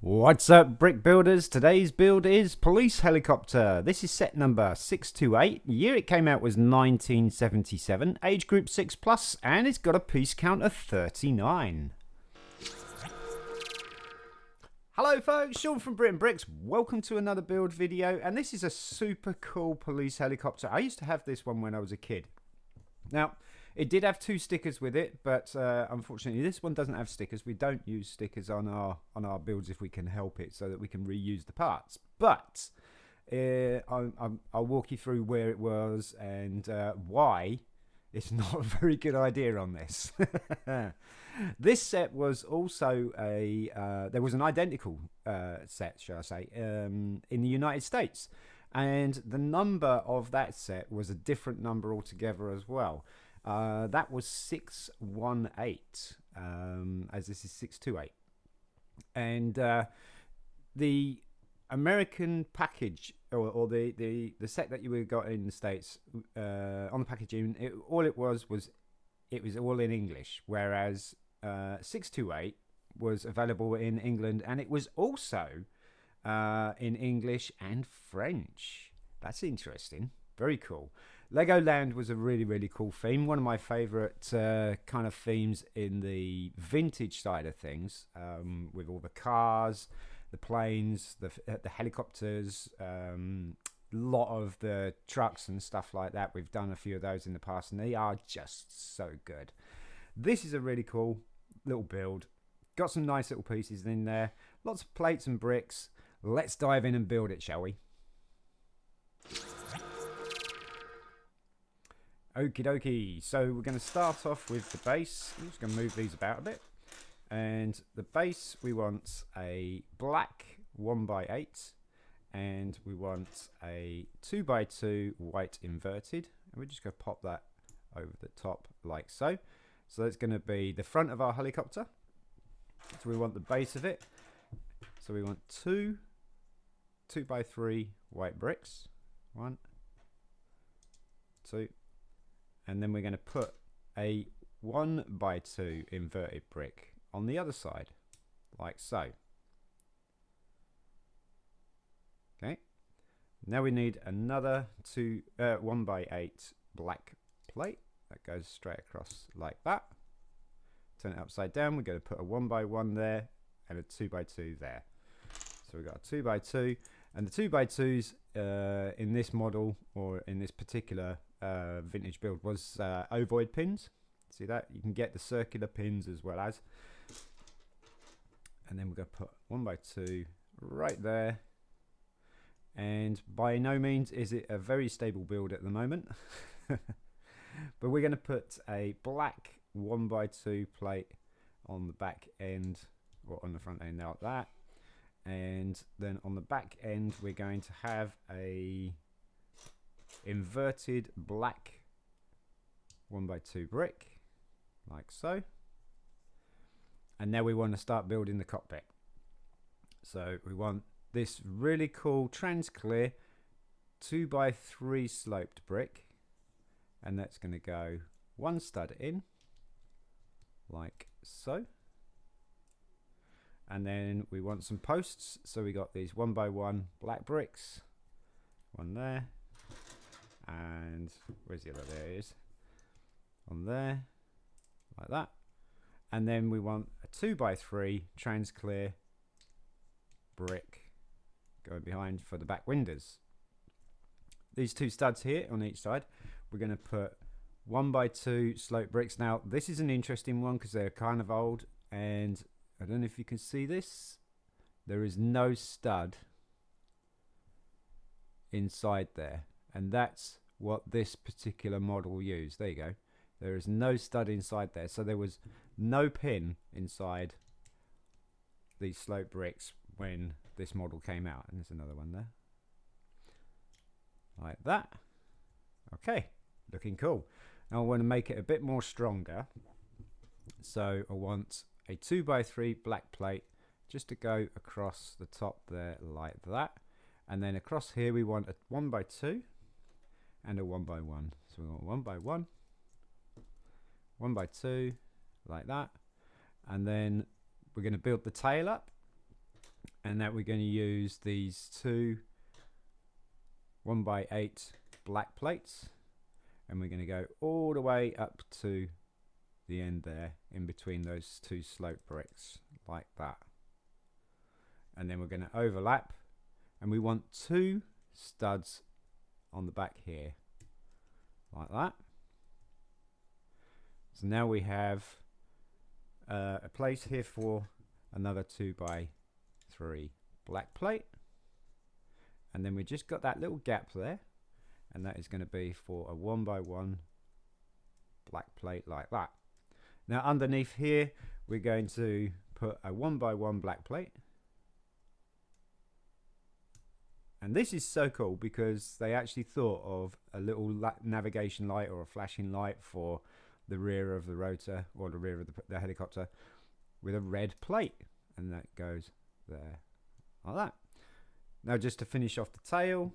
What's up, brick builders? Today's build is Police Helicopter. This is set number 628. The year it came out was 1977, age group 6 plus, and it's got a piece count of 39. Hello folks, Sean from BRIT'N Bricks. Welcome to another build video, and this is a super cool police helicopter. I used to have this one when I was a kid. Now, it did have two stickers with it, but unfortunately this one doesn't have stickers. We don't use stickers on our builds if we can help it, so that we can reuse the parts. But I'll walk you through where it was and why it's not a very good idea on this. This set was also there was an identical set, shall I say, in the United States. And the number of that set was a different number altogether as well. That was 618, as this is 628. And the American package, or the set that you got in the States, on the packaging, all it was all in English, whereas 628 was available in England, and it was also in English and French. That's interesting. Very cool. Legoland was a really cool theme. One of my favorite kind of themes in the vintage side of things, with all the cars, the planes, the helicopters, a lot of the trucks and stuff like that. We've done a few of those in the past, and they are just so good. This is a really cool little build. Got some nice little pieces in there. Lots of plates and bricks. Let's dive in and build it, shall we? Okie dokie. So we're going to start off with the base. I'm just going to move these about a bit. And the base, we want a black 1x8. And we want a 2x2 white inverted. And we're just going to pop that over the top like so. So that's going to be the front of our helicopter. So we want the base of it. So we want two 2x3 white bricks. 1, 2. And then we're going to put a 1x2 inverted brick on the other side, like so. Okay. Now we need another 1x8 black plate that goes straight across like that. Turn it upside down. We're going to put a 1x1 there and a 2x2 there. So we've got a 2x2, and the 2x2s in this model, or in this particular vintage build, was ovoid pins. See that? You can get the circular pins as well as. And then we're going to put 1x2 right there. And by no means is it a very stable build at the moment. But we're going to put a black 1x2 plate on the back end, or on the front end like that. And then on the back end we're going to have a inverted black 1x2 brick like so. And now we want to start building the cockpit. So we want this really cool trans clear 2x3 sloped brick, and that's going to go one stud in like so. And then we want some posts, so we got these 1x1 black bricks, one there, and where's the other? There it is, on there, like that. And then we want a 2x3 trans clear brick going behind for the back windows. These two studs here on each side, we're going to put 1x2 slope bricks. Now this is an interesting one because they're kind of old, and I don't know if you can see this. There is no stud inside there, and that's what this particular model used. There you go. There is no stud inside there, so there was no pin inside these slope bricks when this model came out. And there's another one there, like that. Okay, looking cool. Now I want to make it a bit more stronger, so I want a 2x3 black plate just to go across the top there like that. And then across here we want a 1x2 and a 1x1. So we want 1x1, 1x2 like that. And then we're going to build the tail up. and that we're going to use these two 1x8 black plates, and we're going to go all the way up to the end there in between those two slope bricks like that, and then we're going to overlap, and we want two studs on the back here like that. So now we have a place here for another 2x3 black plate, and then we just got that little gap there, and that is going to be for a 1x1 black plate like that. Now underneath here we're going to put a 1x1 black plate, and this is so cool because they actually thought of a little navigation light or a flashing light for the rear of the rotor or the rear of the helicopter with a red plate, and that goes there like that. Now just to finish off the tail,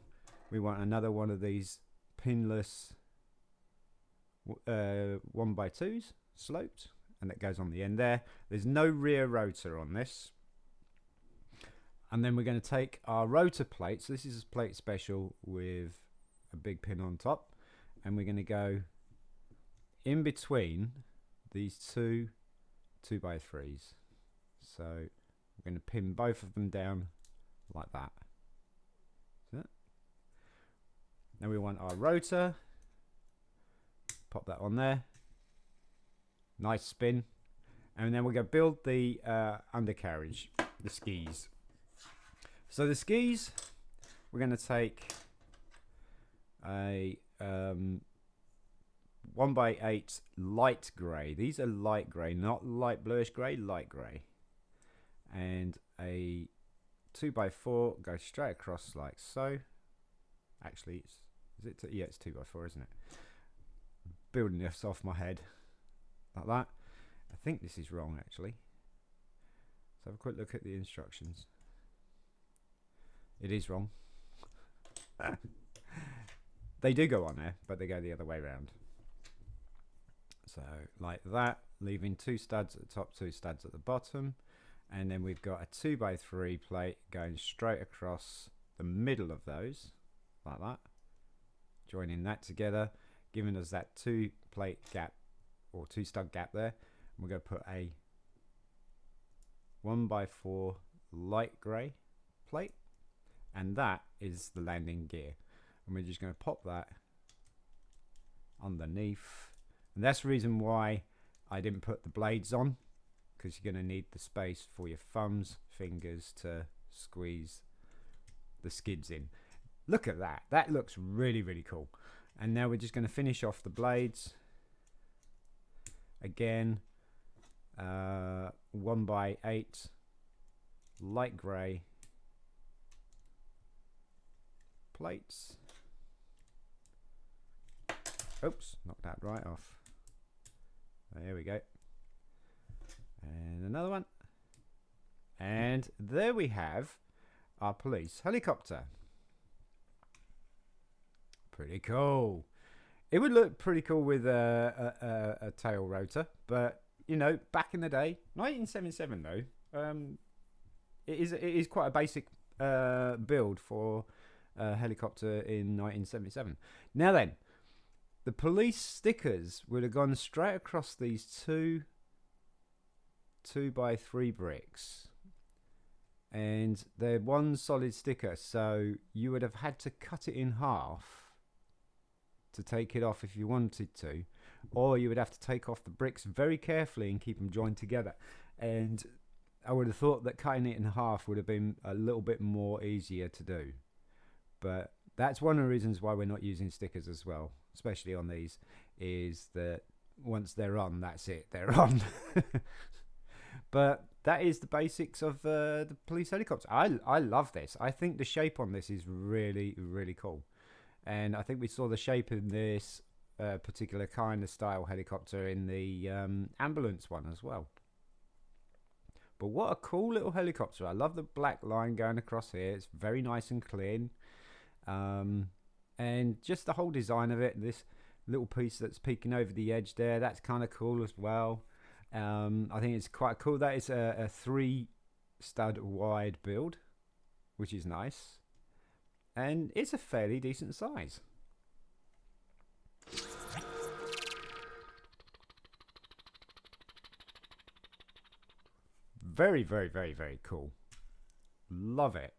we want another one of these pinless 1x2s sloped, and that goes on the end there. There's no rear rotor on this. And then we're going to take our rotor plates. This is a plate special with a big pin on top, and we're going to go in between these two 2x3s. So we're going to pin both of them down like that. Now we want our rotor, pop that on there, nice spin, and then we're going to build the undercarriage, the skis. So the skis, we're going to take a 1x8 light grey. These are light grey, not light bluish grey, light grey. And a 2x4 goes straight across like so. Actually, yeah, it's 2x4, isn't it? Building this off my head like that. I think this is wrong actually. Let's have a quick look at the instructions. It is wrong. They do go on there, but they go the other way around. So like that, leaving two studs at the top, two studs at the bottom, and then we've got a 2x3 plate going straight across the middle of those like that, joining that together, giving us that 2 plate gap or 2 stud gap there. And we're going to put a 1x4 light grey plate, and that is the landing gear, and we're just going to pop that underneath. And that's the reason why I didn't put the blades on, because you're going to need the space for your thumbs, fingers to squeeze the skids in. Look at that, that looks really, really cool. And now we're just going to finish off the blades again, 1x8 light grey plates. Oops, knocked that right off. There we go. And another one. And there we have our police helicopter. Pretty cool. It would look pretty cool with a tail rotor, but you know, back in the day, 1977 though, it is quite a basic build for a helicopter in 1977. Now then, the police stickers would have gone straight across these two 2x3 bricks, and they're one solid sticker, so you would have had to cut it in half to take it off if you wanted to, or you would have to take off the bricks very carefully and keep them joined together. And I would have thought that cutting it in half would have been a little bit more easier to do, but that's one of the reasons why we're not using stickers as well, especially on these, is that once they're on, that's it, they're on. But that is the basics of the police helicopter. I love this. I think the shape on this is really, really cool. And I think we saw the shape in this particular kind of style helicopter in the ambulance one as well. But what a cool little helicopter. I love the black line going across here. It's very nice and clean. And just the whole design of it, this little piece that's peeking over the edge there, that's kind of cool as well. I think it's quite cool that it's a 3 stud wide build, which is nice, and it's a fairly decent size. Very, very, very, very cool. Love it.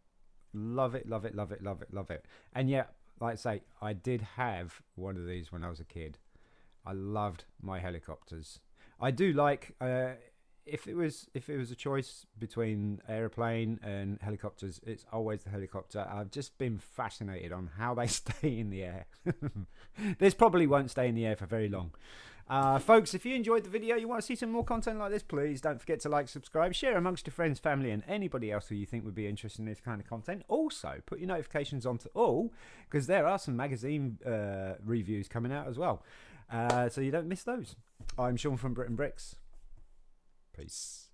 Love it, love it, love it, love it, love it. And yeah, like I say, I did have one of these when I was a kid. I loved my helicopters. I do like if it was a choice between aeroplane and helicopters, it's always the helicopter. I've just been fascinated on how they stay in the air. This probably won't stay in the air for very long. Folks, if you enjoyed the video, you want to see some more content like this, please don't forget to like, subscribe, share amongst your friends, family, and anybody else who you think would be interested in this kind of content. Also, put your notifications on to all, because there are some magazine reviews coming out as well, so you don't miss those. I'm Sean from BRIT'N Bricks. Peace.